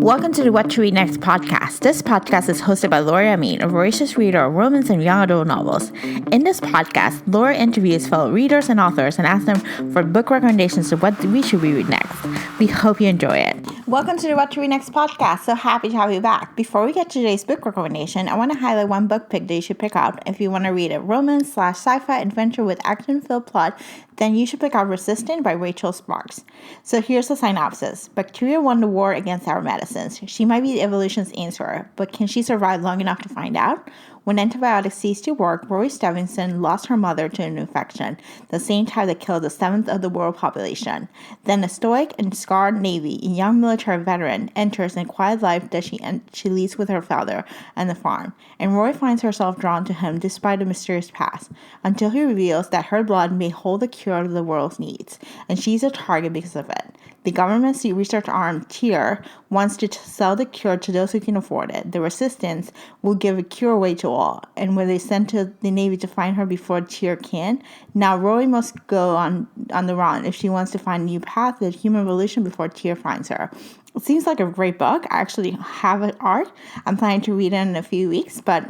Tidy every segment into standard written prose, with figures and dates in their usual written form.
Welcome to the What to Read Next podcast. This podcast is hosted by Laura Amin, a voracious reader of romance and young adult novels. In this podcast, Laura interviews fellow readers and authors and asks them for book recommendations of what we should read next. We hope you enjoy it. Welcome to the What to Read Next podcast. So happy to have you back. Before we get to today's book recommendation, I want to highlight one book pick that you should pick out. If you want to read a romance/sci-fi adventure with action-filled plot, then you should pick out Resistant by Rachel Sparks. So here's the synopsis. Bacteria won the war against our medicines. She might be the evolution's answer, but can she survive long enough to find out? When antibiotics ceased to work, Rory Stevenson lost her mother to an infection, the same type that killed a seventh of the world population. Then a stoic and scarred Navy, a young military veteran, enters the quiet life that she leads with her father and the farm, and Rory finds herself drawn to him despite a mysterious past, until he reveals that her blood may hold the cure to the world's needs, and she's a target because of it. The government's research arm, TIER, wants to sell the cure to those who can afford it. The Resistance will give a cure away to all, and when they send to the Navy to find her before TIER can, now Rory must go on the run if she wants to find a new path to human evolution before TIER finds her. It seems like a great book. I actually have it art. I'm planning to read it in a few weeks, but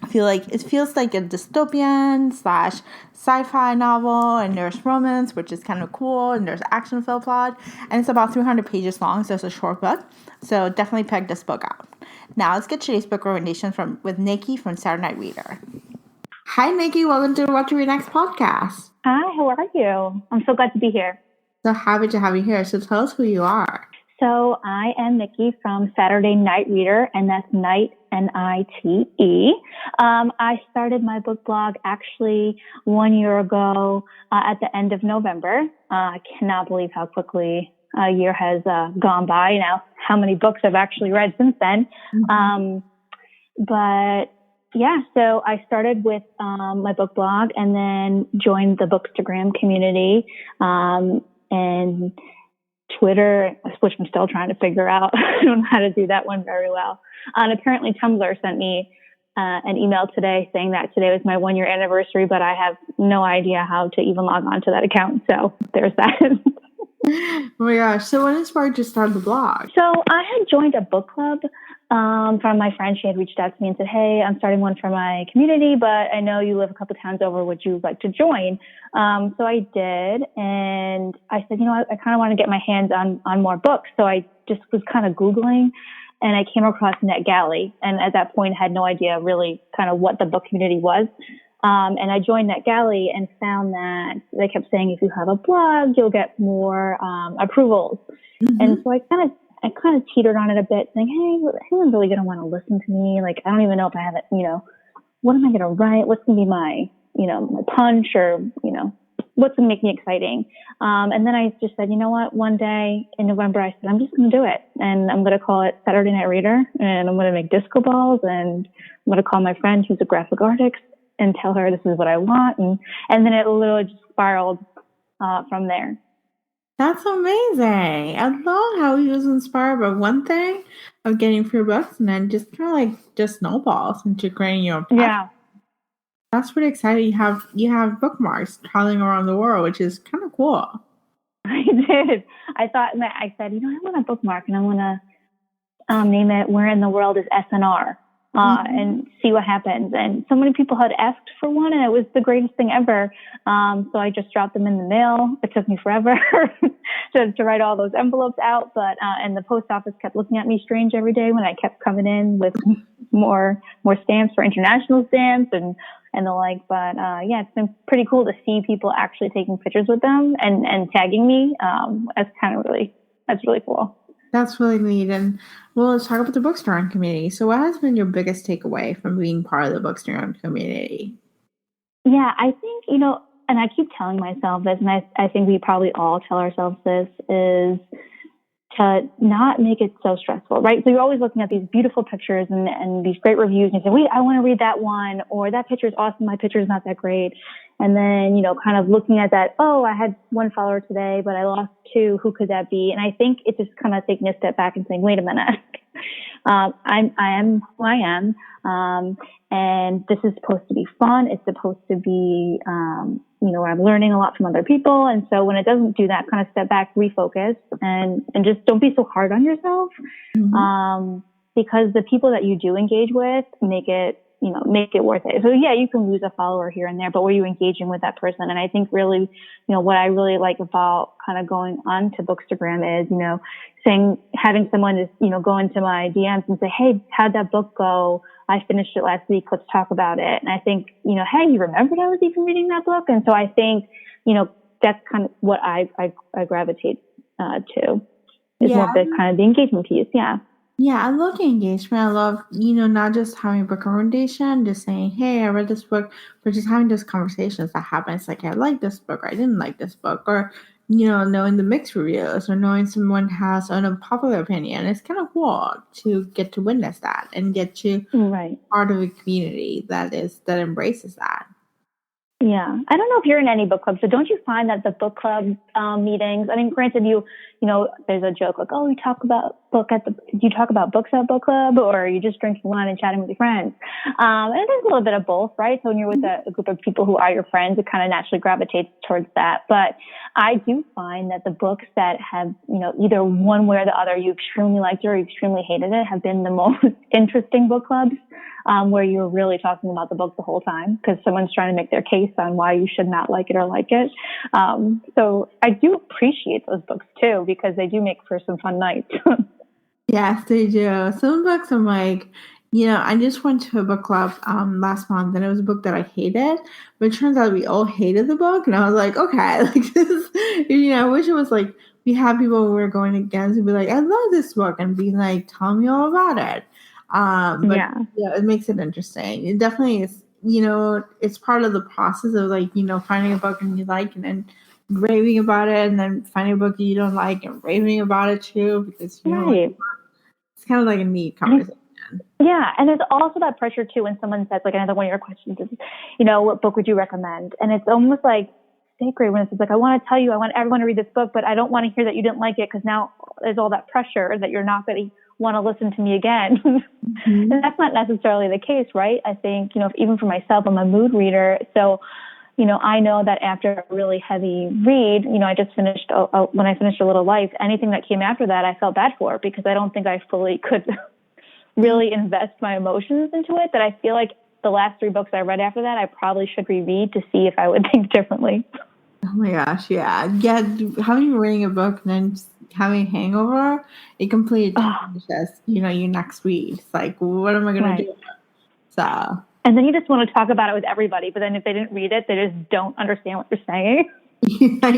I feel like it feels like a dystopian / sci-fi novel, and there's romance, which is kind of cool, and there's action-filled plot, and it's about 300 pages long, so it's a short book. So definitely pick this book out. Now let's get today's book recommendation with Nikki from Saturday Night Reader. Hi, Nikki. Welcome to the What to Read Next podcast. Hi, how are you? I'm so glad to be here. So happy to have you here. So tell us who you are. So I am Nikki from Saturday Night Reader, and that's Night, N-I-T-E. I started my book blog actually 1 year ago at the end of November. I cannot believe how quickly a year has gone by now, how many books I've actually read since then. Mm-hmm. But yeah, so I started with my book blog and then joined the Bookstagram community and Twitter, which I'm still trying to figure out. I don't know how to do that one very well. And apparently Tumblr sent me an email today saying that today was my 1 year anniversary, but I have no idea how to even log on to that account. So there's that. Oh my gosh. So what inspired you to start the blog? So I had joined a book club from my friend. She had reached out to me and said, hey, I'm starting one for my community, but I know you live a couple towns over. Would you like to join? So I did. And I said, I kind of want to get my hands on more books. So I just was kind of Googling, and I came across NetGalley. And at that point, had no idea really kind of what the book community was. And I joined NetGalley and found that they kept saying, if you have a blog, you'll get more approvals. Mm-hmm. And so I kind of teetered on it a bit, saying, hey, anyone's really going to want to listen to me? Like, I don't even know if I have it, what am I going to write? What's going to be my, my punch, or, what's going to make me exciting? And then I just said, you know what? One day in November, I said, I'm just going to do it. And I'm going to call it Saturday Night Reader. And I'm going to make disco balls. And I'm going to call my friend who's a graphic artist and tell her this is what I want. And then it literally just spiraled from there. That's amazing. I love how he was inspired by one thing of getting free books, and then just kind of just snowballs into creating your own passion. Yeah. That's pretty exciting. You have bookmarks traveling around the world, which is kind of cool. I did. I said, I want a bookmark, and I want to name it Where in the World is SNR? And see what happens. And so many people had asked for one, and it was the greatest thing ever. So I just dropped them in the mail. It took me forever to write all those envelopes out. But, and the post office kept looking at me strange every day when I kept coming in with more stamps for international stamps and the like. But, yeah, it's been pretty cool to see people actually taking pictures with them and tagging me. That's really cool. That's really neat. And well, let's talk about the Bookstagram community. So what has been your biggest takeaway from being part of the Bookstagram community? Yeah, I think, and I keep telling myself this, and I think we probably all tell ourselves this, is to not make it so stressful, right? So you're always looking at these beautiful pictures and these great reviews, and you say, wait, I want to read that one, or that picture is awesome, my picture is not that great. And then, kind of looking at that, oh, I had one follower today, but I lost 2. Who could that be? And I think it's just kind of taking a step back and saying, wait a minute, I am who I am. And this is supposed to be fun. It's supposed to be, where I'm learning a lot from other people. And so when it doesn't do that, kind of step back, refocus, and just don't be so hard on yourself. Because the people that you do engage with make it worth it. So yeah, you can lose a follower here and there, but were you engaging with that person? And I think really, what I really like about kind of going on to Bookstagram is, having someone just, go into my DMs and say, hey, how'd that book go? I finished it last week. Let's talk about it. And I think, hey, you remembered I was even reading that book? And so I think, that's kind of what I gravitate to. Is more of the kind of the engagement piece. Yeah. Yeah, I love the engagement. I love, not just having a book recommendation, just saying, hey, I read this book, but just having those conversations that happen. It's like, I like this book, or I didn't like this book, or, knowing the mixed reviews, or knowing someone has an unpopular opinion. It's kind of cool to get to witness that and get to part of a community that embraces that. Yeah. I don't know if you're in any book clubs, but don't you find that the book club meetings, I mean, granted, there's a joke like, oh, do you talk about books at book club, or are you just drinking wine and chatting with your friends? And there's a little bit of both, right? So when you're with a group of people who are your friends, it kind of naturally gravitates towards that. But I do find that the books that have, either one way or the other, you extremely liked it or you extremely hated it, have been the most interesting book clubs. Where you're really talking about the book the whole time because someone's trying to make their case on why you should not like it or like it. So I do appreciate those books too because they do make for some fun nights. Yes, they do. Some books I'm like, I just went to a book club last month and it was a book that I hated, but it turns out we all hated the book and I was like, okay, like this, I wish it was like we had people we were going against and be like, I love this book and be like, tell me all about it. But it makes it interesting. It definitely is, it's part of the process of like, finding a book and you like and then raving about it and then finding a book you don't like and raving about it too because it's kind of like a neat conversation. Yeah, and there's also that pressure too when someone says, like another one of your questions is, what book would you recommend? And it's almost like sacred when it's like, I want to tell you, I want everyone to read this book, but I don't want to hear that you didn't like it because now there's all that pressure that you're not going to want to listen to me again. And that's not necessarily the case, right? I think, even for myself, I'm a mood reader. So, I know that after a really heavy read, I just finished, when I finished A Little Life, anything that came after that, I felt bad for because I don't think I fully could really invest my emotions into it. That I feel like the last 3 books I read after that, I probably should reread to see if I would think differently. Oh my gosh, yeah. Yeah, having reading a book and then just having a hangover, it completely changes, your next read. It's like, what am I going to do? So. And then you just want to talk about it with everybody, but then if they didn't read it, they just don't understand what you're saying. I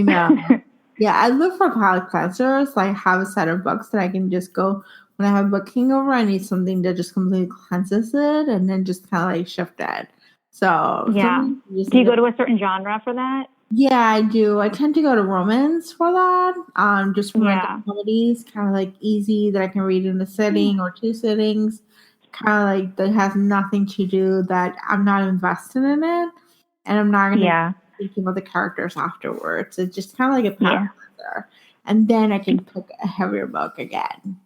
know. Yeah, I look for palate cleansers. Like, have a set of books that I can just go, when I have a book hangover, I need something that just completely cleanses it and then just kind of like shift it. So, yeah. Do you go to a certain genre for that? Yeah, I do. I tend to go to romance for that. Just romantic comedies, kind of like easy that I can read in a sitting or 2 sittings. Kind of like that has nothing to do that I'm not invested in it, and I'm not going to be thinking about the characters afterwards. It's just kind of like a palate cleanser, and then I can pick a heavier book again.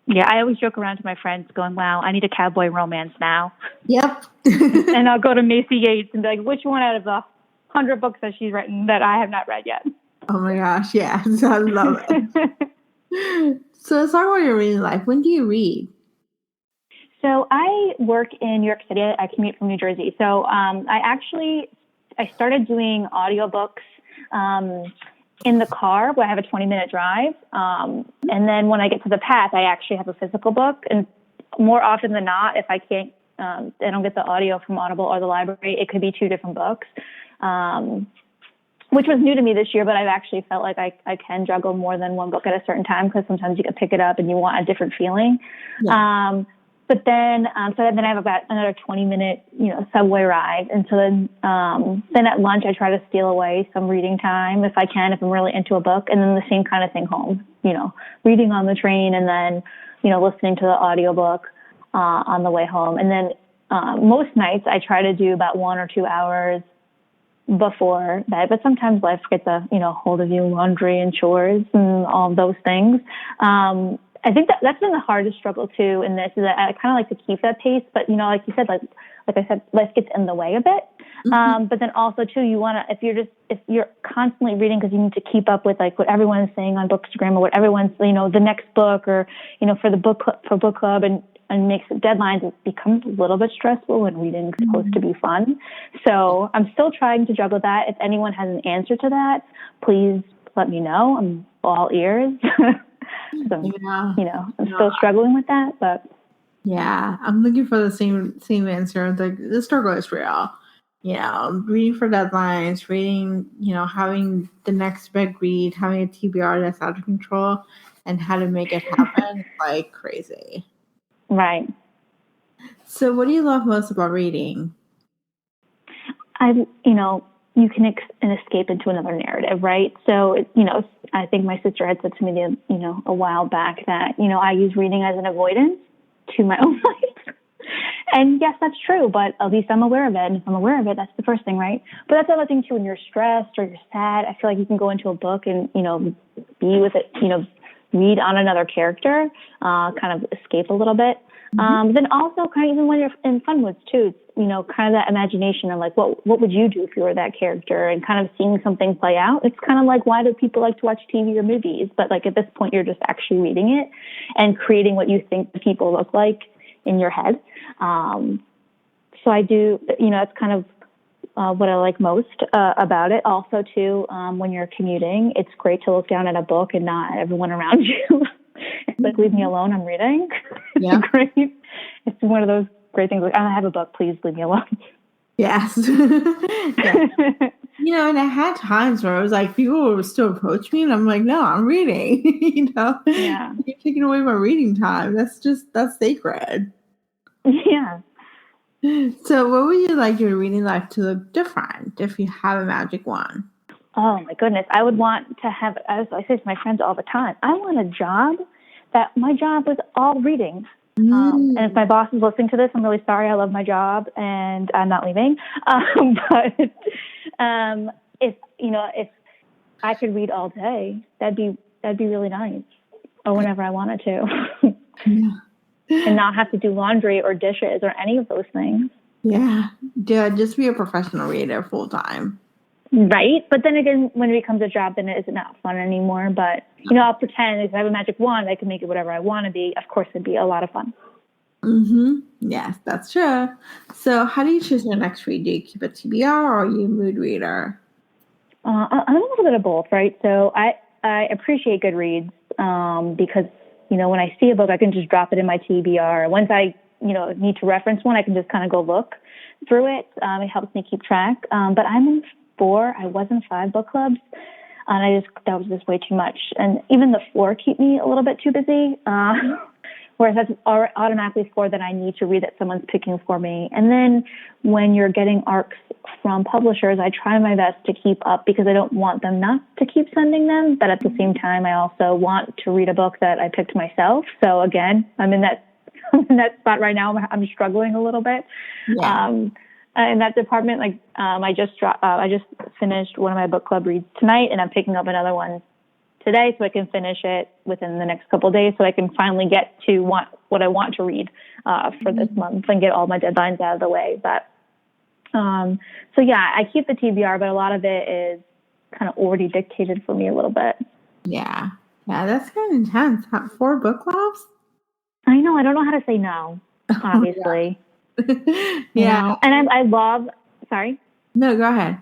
Yeah, I always joke around to my friends going, wow, I need a cowboy romance now. Yep. And I'll go to Macy Yates and be like, which one out of the 100 books that she's written that I have not read yet? Oh my gosh, yes. I love it. So let's talk about your reading life. When do you read? So I work in New York City. I commute from New Jersey. So I started doing audiobooks in the car where I have a 20-minute drive. And then when I get to the path, I actually have a physical book. And more often than not, if I can't, I don't get the audio from Audible or the library, it could be 2 different books, which was new to me this year, but I've actually felt like I can juggle more than one book at a certain time because sometimes you can pick it up and you want a different feeling. Yeah. But then, then I have about another 20-minute, subway ride. And so then at lunch, I try to steal away some reading time if I can, if I'm really into a book. And then the same kind of thing home, reading on the train and then, listening to the audiobook on the way home. And then most nights I try to do about 1 or 2 hours before bed, but sometimes life gets a hold of you, laundry and chores and all of those things. I think that's been the hardest struggle too in this, is that I kind of like to keep that pace, but like you said, like I said, life gets in the way a bit. But then also too, you want to, if you're constantly reading because you need to keep up with like what everyone's saying on Bookstagram or what everyone's, the next book or, for the book club and makes deadlines, it becomes a little bit stressful when reading is supposed to be fun. So I'm still trying to juggle that. If anyone has an answer to that, please let me know. I'm all ears. I'm still struggling with that, but. Yeah, I'm looking for the same answer. The struggle is real. Reading for deadlines, reading, having the next big read, having a TBR that's out of control, and how to make it happen like crazy. Right. So what do you love most about reading? You can escape into another narrative, right? So, I think my sister had said to me, a while back that, I use reading as an avoidance to my own life. And yes, that's true, but at least I'm aware of it. And if I'm aware of it, that's the first thing, right? But that's the other thing too, when you're stressed or you're sad, I feel like you can go into a book and, be with it, read on another character, kind of escape a little bit. Then also kind of even when you're in fun moods too, kind of that imagination of like, what would you do if you were that character and kind of seeing something play out? It's kind of like, why do people like to watch TV or movies? But like at this point, you're just actually reading it and creating what you think the people look like in your head. So I do, it's kind of what I like most about it. Also, too, when you're commuting, it's great to look down at a book and not at everyone around you. It's like, leave me alone, I'm reading. Yeah. It's great. It's one of those great things. Like, I have a book, please leave me alone. Yes. Yeah. And I had times where I was like, people would still approach me, and I'm like, no, I'm reading. Yeah. You're taking away my reading time. That's sacred. Yeah. So what would you like your reading life to look different if you have a magic wand? Oh my goodness. I would want to have, as I say to my friends all the time, I want a job that my job was all reading. And if my boss is listening to this, I'm really sorry. I love my job and I'm not leaving. But if I could read all day, that'd be really nice. Or whenever I wanted to. Yeah. And not have to do laundry or dishes or any of those things. Yeah. Just be a professional reader full time. Right. But then again, when it becomes a job, then it is not fun anymore. But, I'll pretend if I have a magic wand, I can make it whatever I want to be. Of course, it'd be a lot of fun. Mm-hmm. Yes, that's true. So how do you choose your next read? Do you keep a TBR or are you a mood reader? I'm a little bit of both, right? So I appreciate good reads because, when I see a book, I can just drop it in my TBR. Once I, need to reference one, I can just kind of go look through it. It helps me keep track. But I'm in 4. I was in 5 book clubs, and that was just way too much. And even the 4 keep me a little bit too busy. Whereas that's automatically 4 that I need to read that someone's picking for me. And then when you're getting arcs from publishers, I try my best to keep up because I don't want them not to keep sending them. But at the same time, I also want to read a book that I picked myself. So again, I'm in that spot right now. I'm struggling a little bit. Yeah. In that department, like I just finished one of my book club reads tonight, and I'm picking up another one today so I can finish it within the next couple of days so I can finally get to what I want to read for this month and get all my deadlines out of the way. But so yeah, I keep the TBR, but a lot of it is kind of already dictated for me a little bit. Yeah. Yeah, that's kind of intense. 4 book clubs? I know. I don't know how to say no, obviously. Yeah. And I love, sorry? No, go ahead.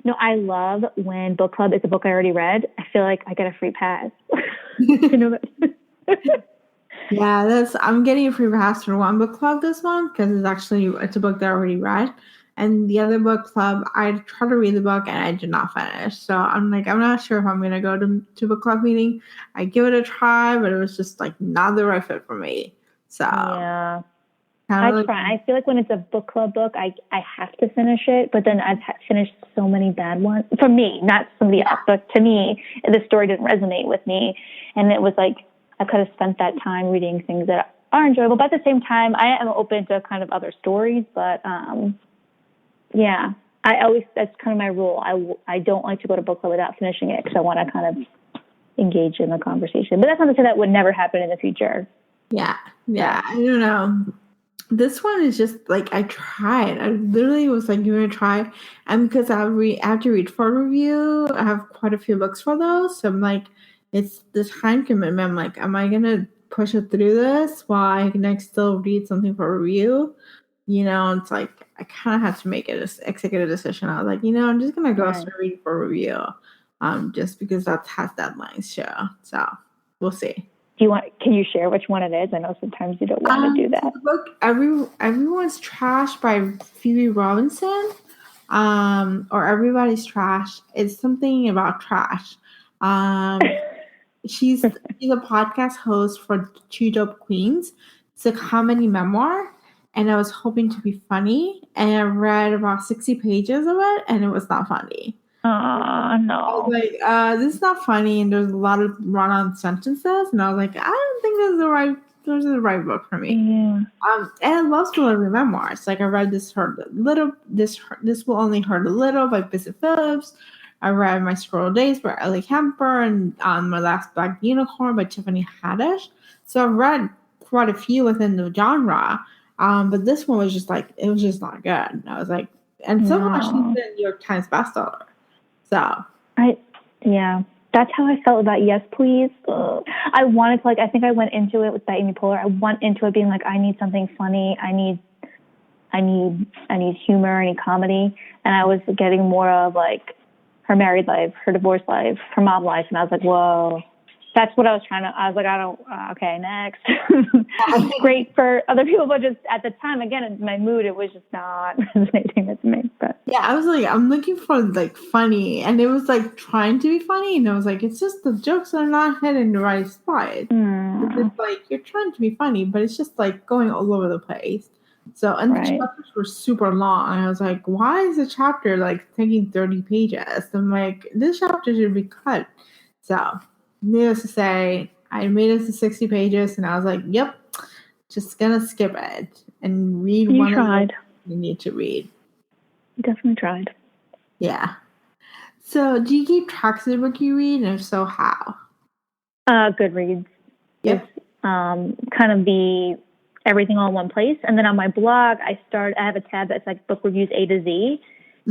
No, I love when book club is a book I already read. I feel like I get a free pass. Yeah, I'm getting a free pass for one book club this month because it's a book that I already read. And the other book club, I tried to read the book and I did not finish. So I'm not sure if I'm going to go to book club meeting. I give it a try, but it was just like not the right fit for me. So yeah. I try. I feel like when it's a book club book, I have to finish it, but then I've finished so many bad ones. For me, not somebody else, but to me, the story didn't resonate with me. And it was like I could have spent that time reading things that are enjoyable. But at the same time, I am open to kind of other stories. But yeah, that's kind of my rule. I don't like to go to book club without finishing it because I want to kind of engage in the conversation. But that's not to say that would never happen in the future. Yeah. I don't know. This one is just like I tried. I literally was like, "You're gonna try," and because I have to read for review, I have quite a few books for those. So I'm like, it's the time commitment. I'm like, am I gonna push it through this while I can still read something for review? It's like I kind of had to make it an executive decision. I was like, I'm just gonna go start reading for review, just because that has deadlines. So we'll see. Can you share which one it is? I know sometimes you don't want to do that. So the book Everyone's Trash by Phoebe Robinson, or Everybody's Trash. It's something about trash. She's a podcast host for Two Dope Queens. It's a comedy memoir, and I was hoping to be funny, and I read about 60 pages of it, and it was not funny. No. I was like, this is not funny, and there's a lot of run-on sentences, and I was like, I don't think this is the right book for me. Yeah. And I love celebrity memoirs. Like I read This Will Only Hurt a Little by Bissett Phillips. I read My Squirrel Days by Ellie Kemper, and My Last Black Unicorn by Tiffany Haddish. So I've read quite a few within the genre. But this one was just like, it was just not good. And I was like, and so much she's been a New York Times bestseller. So that's how I felt about Yes Please. I wanted to I think I went into it with that Amy Poehler. I went into it being like, I need something funny. I need humor. I need comedy. And I was getting more of like her married life, her divorced life, her mom life, and I was like, whoa. That's what I was trying to. I was like, okay, next. Great for other people, but just at the time, again, in my mood, it was just not resonating with me. But yeah, I was like, I'm looking for like funny, and it was like trying to be funny, and I was like, it's just the jokes are not hitting the right spot. It's just like you're trying to be funny, but it's just like going all over the place. So, and the chapters were super long. And I was like, why is the chapter like taking 30 pages? I'm like, this chapter should be cut. So, needless to say, I made it to 60 pages, and I was like, yep, just gonna skip it and read one of them you need to read. You definitely tried. Yeah. So, do you keep tracks of the book you read, and if so, how? Goodreads. Yep. Kind of the everything all in one place. And then on my blog, I have a tab that's like book reviews A to Z,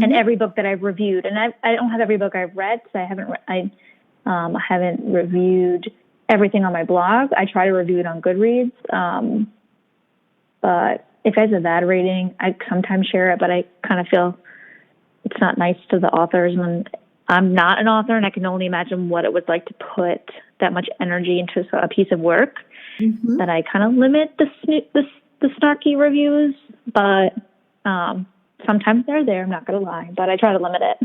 and every book that I've reviewed. And I don't have every book I've read, so I haven't reviewed everything on my blog. I try to review it on Goodreads. But if it has a bad rating, I sometimes share it, but I kind of feel it's not nice to the authors when I'm not an author, and I can only imagine what it was like to put that much energy into a piece of work. That I kind of limit the snarky reviews, but sometimes they're there. I'm not gonna lie, but I try to limit it.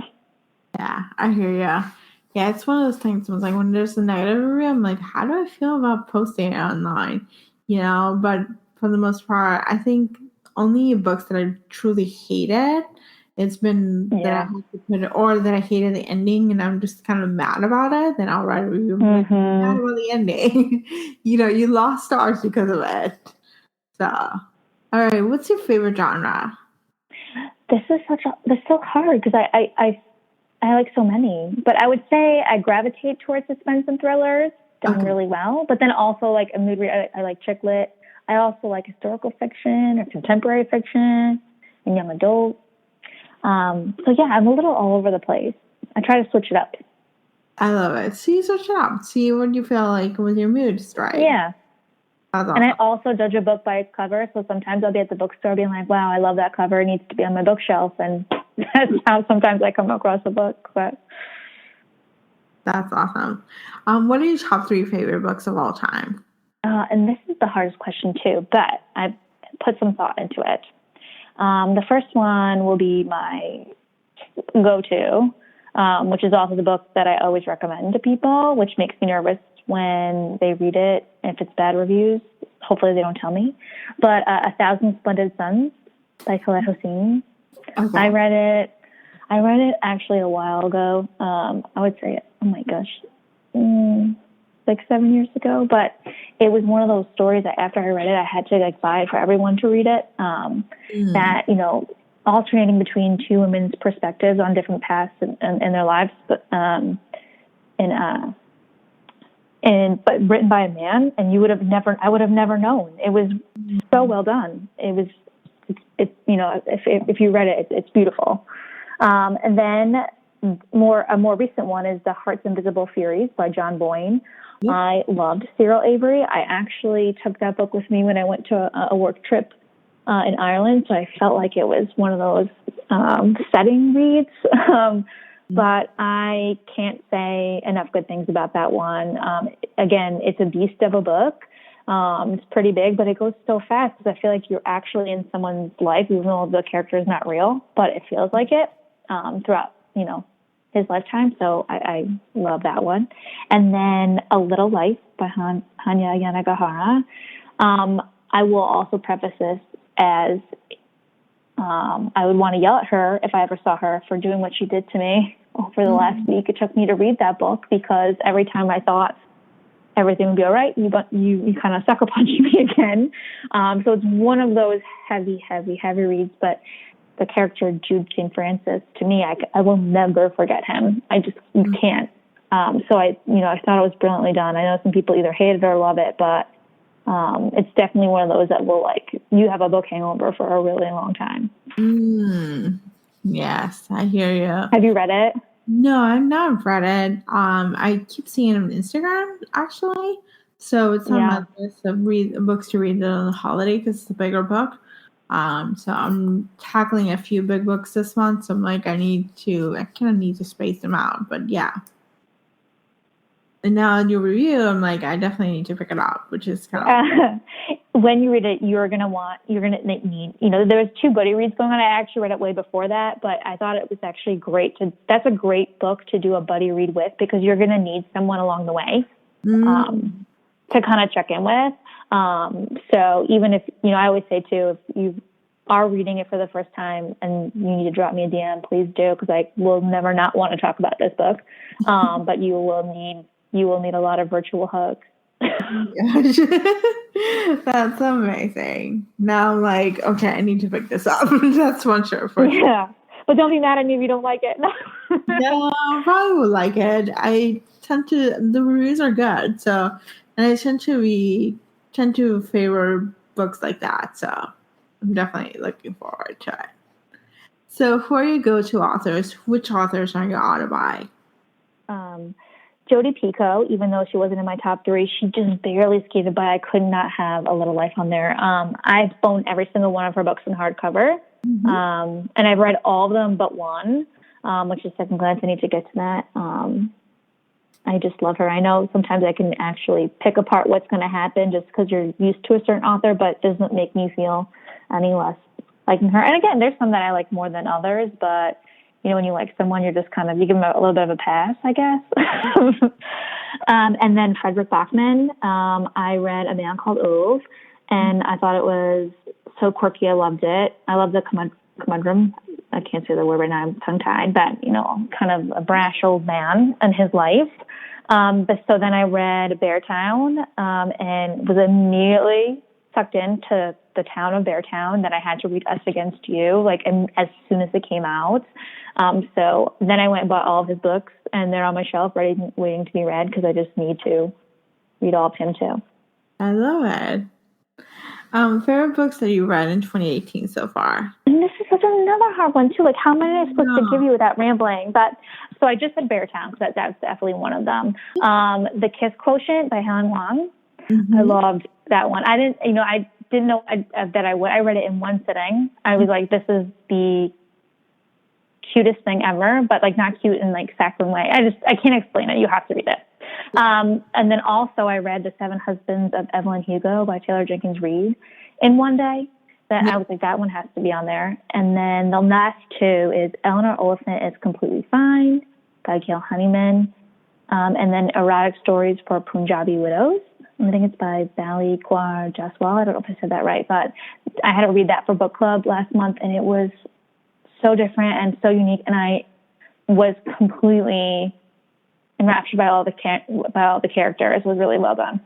Yeah, I hear ya. Yeah, it's one of those things. It's like when there's a negative review, I'm like, how do I feel about posting it online? But for the most part, I think only books that I truly hated. It's been that I have to put it, or that I hated the ending, and I'm just kind of mad about it. Then I'll write a review. Like, I'm mad about the ending. You lost stars because of it. So, all right, what's your favorite genre? This is so hard because I like so many, but I would say I gravitate towards suspense and thrillers, done really well. But then also like a mood read, I like chick lit. I also like historical fiction or contemporary fiction and young adult. So yeah, I'm a little all over the place. I try to switch it up. I love it. See, switch it up. See what you feel like with your mood strike. Yeah. That's awesome. And I also judge a book by its cover. So sometimes I'll be at the bookstore being like, wow, I love that cover. It needs to be on my bookshelf. And that's how sometimes I come across a book. But that's awesome. What are your top 3 favorite books of all time? And this is the hardest question too, but I've put some thought into it. The first one will be my go-to, which is also the book that I always recommend to people, which makes me nervous when they read it. If it's bad reviews, hopefully they don't tell me. But A Thousand Splendid Suns by Khaled Hosseini. Okay. I read it actually a while ago. I would say, oh my gosh, 6-7 years ago. But it was one of those stories that after I read it, I had to buy it for everyone to read it. That, alternating between two women's perspectives on different paths in their lives, but but written by a man, and I would have never known. It was so well done. It's if you read it, it's beautiful. And then a more recent one is The Heart's Invisible Furies by John Boyne. Yep. I loved Cyril Avery. I actually took that book with me when I went to a work trip in Ireland, so I felt like it was one of those setting reads. But I can't say enough good things about that one. Again, it's a beast of a book. It's pretty big, but it goes so fast because I feel like you're actually in someone's life, even though the character is not real, but it feels like it throughout, his lifetime. So I love that one. And then A Little Life by Hanya Yanagihara. I will also preface this as I would want to yell at her if I ever saw her for doing what she did to me over the last week. It took me to read that book because every time I thought everything would be all right, you kind of sucker punched me again. So it's one of those heavy reads, but the character Jude St. Francis, to me, I will never forget him. You can't. So I thought it was brilliantly done. I know some people either hate it or love it, but it's definitely one of those that will, you have a book hangover for a really long time. Yes, I hear you. Have you read it? No, I've not read it. I keep seeing it on Instagram, actually. So it's on my list of books to read on the holiday because it's a bigger book. So I'm tackling a few big books this month. So I'm like, I kind of need to space them out. But yeah. And now in your review, I'm like, I definitely need to pick it up, which is kind of... When you read it, you're going to need, there's 2 buddy reads going on. I actually read it way before that, but I thought it was actually great that's a great book to do a buddy read with because you're going to need someone along the way to kind of check in with. So even if, I always say too, if you are reading it for the first time and you need to drop me a DM, please do, because I will never not want to talk about this book. But you will need a lot of virtual hugs. Gosh. That's amazing. Now I'm like, okay, I need to pick this up. That's one sure for sure. Yeah. But don't be mad at me if you don't like it. No, I probably would like it. The reviews are good. So, and I tend to favor books like that. So I'm definitely looking forward to it. So before you go to authors, which authors are you out by? Jodi Picoult, even though she wasn't in my top 3, she just barely skated by. I could not have A Little Life on there. I've owned every single one of her books in hardcover. And I've read all of them but one, which is Second Glance. I need to get to that. I just love her. I know sometimes I can actually pick apart what's going to happen just because you're used to a certain author, but it doesn't make me feel any less liking her. And again, there's some that I like more than others, but when you like someone, you're just you give them a little bit of a pass, I guess. And then Frederick Bachman, I read A Man Called Ove, and I thought it was so quirky. I loved it. I love the conundrum. I can't say the word right now. I'm tongue-tied, but, kind of a brash old man in his life. But so then I read Beartown, and was immediately sucked into the town of Beartown that I had to read Us Against You, as soon as it came out. So then I went and bought all of his books, and they're on my shelf waiting to be read because I just need to read all of him too. I love it. Favorite books that you read in 2018 so far? And this is such another hard one too. How many am I supposed to give you without rambling? But so I just said Beartown because that's definitely one of them. The Kiss Quotient by Helen Huang. I loved that one. I didn't know that I would. I read it in one sitting. I was like, this is the cutest thing ever, but not cute in saccharine way. I can't explain it. You have to read it. And then also I read The 7 Husbands of Evelyn Hugo by Taylor Jenkins Reid in one day. That I was like, that one has to be on there. And then the last 2 is Eleanor Oliphant Is Completely Fine by Gail Honeyman. And then Erotic Stories for Punjabi Widows. I think it's by Bali Kaur Jaswal. I don't know if I said that right, but I had to read that for book club last month, and it was so different and so unique, and I was completely enraptured by all the characters. It was really well done.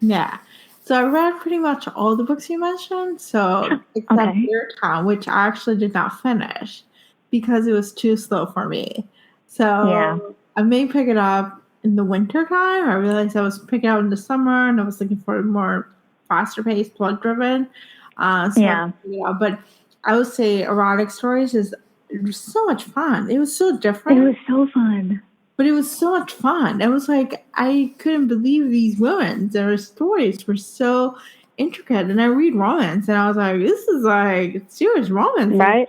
Yeah. So I read pretty much all the books you mentioned. So except Beartown, which I actually did not finish because it was too slow for me. So I may pick it up in the winter time. I realized I was picking out in the summer, and I was looking for more faster paced, plot driven. But I would say erotic stories it was so much fun. It was so different. It was so fun. But it was so much fun. I was like, I couldn't believe these women. Their stories were so intricate. And I read romance, and I was like, this is like serious romance. Right?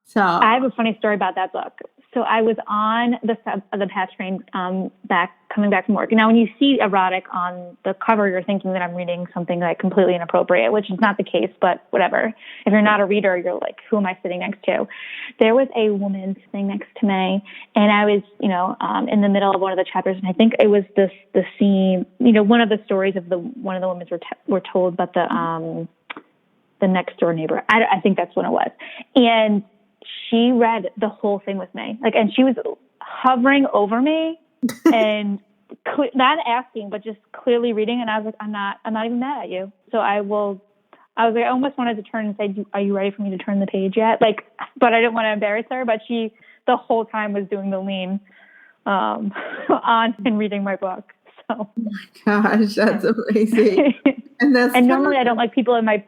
So I have a funny story about that book. So I was on the PATH train coming back from work. Now, when you see erotic on the cover, you're thinking that I'm reading something like completely inappropriate, which is not the case, but whatever. If you're not a reader, you're like, who am I sitting next to? There was a woman sitting next to me, and I was, in the middle of one of the chapters, and I think it was the scene, one of the stories of one of the women were told about the next door neighbor. I think that's when it was. And she read the whole thing with me, and she was hovering over me and not asking, but just clearly reading. And I was like, I'm not even mad at you. So I was like, I almost wanted to turn and say, are you ready for me to turn the page yet? But I didn't want to embarrass her, but she the whole time was doing the lean, on and reading my book. So, oh my gosh, that's amazing. And normally I don't like people in my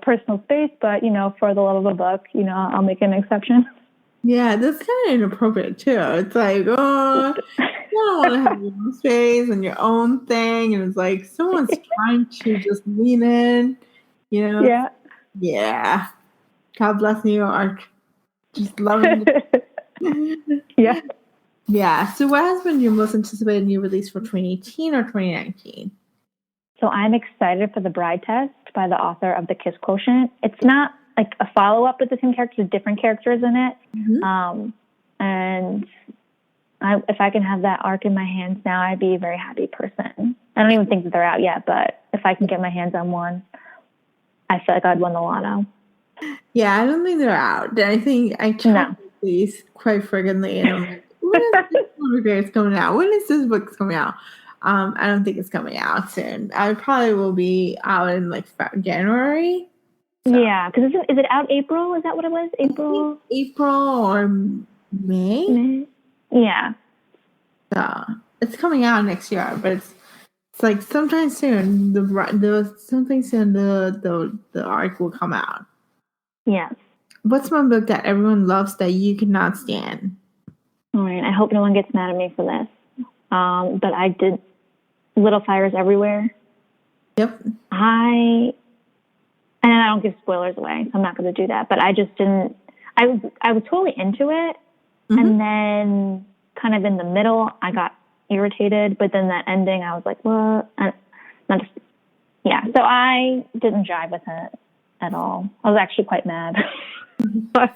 personal space, but, for the love of a book, I'll make an exception. Yeah, that's kind of inappropriate, too. It's like, oh, you don't want to have your own space and your own thing. And it's like someone's trying to just lean in, Yeah. Yeah. God bless New York. Just loving it. Yeah. Yeah. So what has been your most anticipated new release for 2018 or 2019? So I'm excited for The Bride Test by the author of The Kiss Quotient. It's not like a follow-up with the same characters, different characters in it. Mm-hmm. And if I can have that arc in my hands now, I'd be a very happy person. I don't even think that they're out yet, but if I can get my hands on one, I feel like I'd win the lotto. Yeah, I don't think they're out. I think I checked these quite frequently, and I'm like, when is this book coming out? When is this book coming out? I don't think it's coming out soon. I probably will be out in January. So. Yeah, because is it out April? Is that what it was? April or May? Yeah. So it's coming out next year, but it's like sometime soon. The arc will come out. Yes. What's one book that everyone loves that you cannot stand? All right. I hope no one gets mad at me for this. But I did Little Fires Everywhere. Yep. And I don't give spoilers away, so I'm not going to do that. But I just didn't. I was totally into it, and then kind of in the middle, I got irritated. But then that ending, I was like, what? So I didn't jive with it at all. I was actually quite mad, but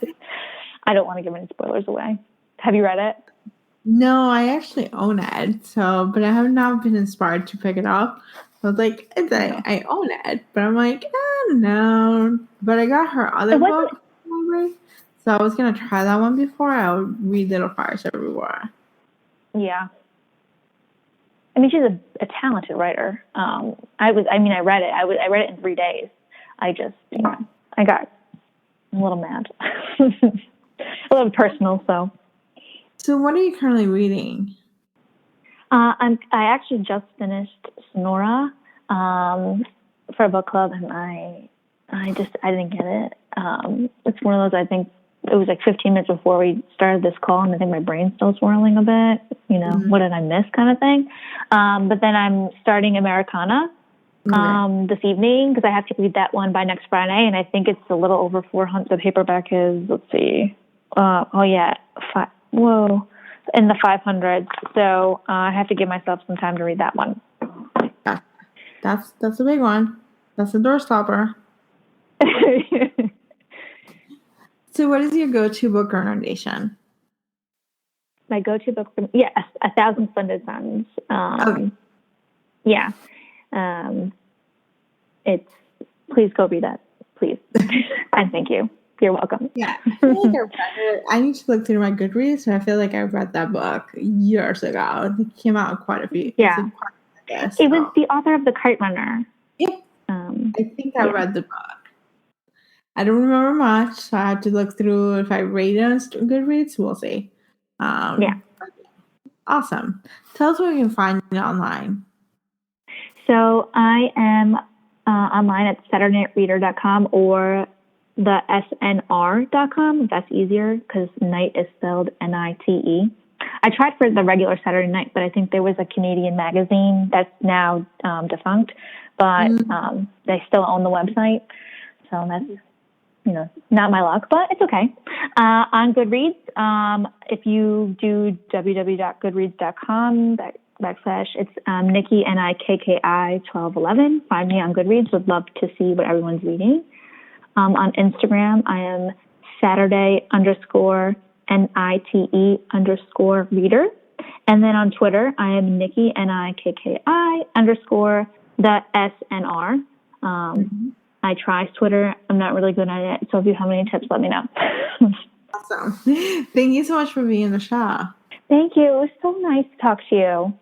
I don't want to give any spoilers away. Have you read it? No, I actually own it. But I have not been inspired to pick it up. I was like, I own it, but I'm like, no. But I got her other book, so I was gonna try that one before I would read Little Fires Everywhere. Yeah. I mean, she's a talented writer. I read it. I read it in 3 days. I just, I got a little mad, a little personal. So what are you currently reading? I actually just finished Sonora for a book club, and I didn't get it. It's one of those, I think it was like 15 minutes before we started this call, and I think my brain's still swirling a bit. What did I miss kind of thing. But then I'm starting Americana this evening because I have to read that one by next Friday, and I think it's a little over 400. The paperback is, let's see. In the 500s. So I have to give myself some time to read that one. That's a big one. That's a doorstopper. So what is your go-to book recommendation? My go-to book, A Thousand Splendid Suns. Okay. Yeah. Please go read that, please. And thank you. You're welcome. Yeah, I feel like I read it. I need to look through my Goodreads, and I feel like I read that book years ago. It came out quite a few. Yeah. It was the author of The Kite Runner. Yep. I think I read the book. I don't remember much, so I have to look through if I rate it on Goodreads. We'll see. Yeah. Awesome. Tell us where we can find you online. So I am online at SaturdayNightReader.com or the SNR.com. That's easier because night is spelled NITE. I tried for the regular Saturday Night, but I think there was a Canadian magazine that's now defunct, but they still own the website. So that's, not my luck, but it's okay. On Goodreads, if you do www.goodreads.com / it's Nikki NIKKI 1211. Find me on Goodreads. Would love to see what everyone's reading. On Instagram, I am Saturday_NITE_reader. And then on Twitter, I am Nikki NIKKI _ the SNR. I try Twitter. I'm not really good at it. So if you have any tips, let me know. Awesome. Thank you so much for being on the show. Thank you. It was so nice to talk to you.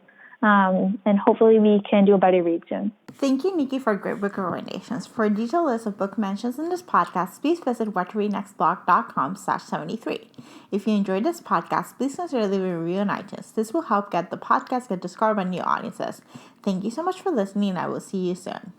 And hopefully we can do a buddy read soon. Thank you, Nikki, for great book recommendations. For a detailed list of book mentions in this podcast, please visit whattoreadnextblog.com/73. If you enjoyed this podcast, please consider leaving a review on iTunes. This will help get the podcast get discovered by new audiences. Thank you so much for listening, and I will see you soon.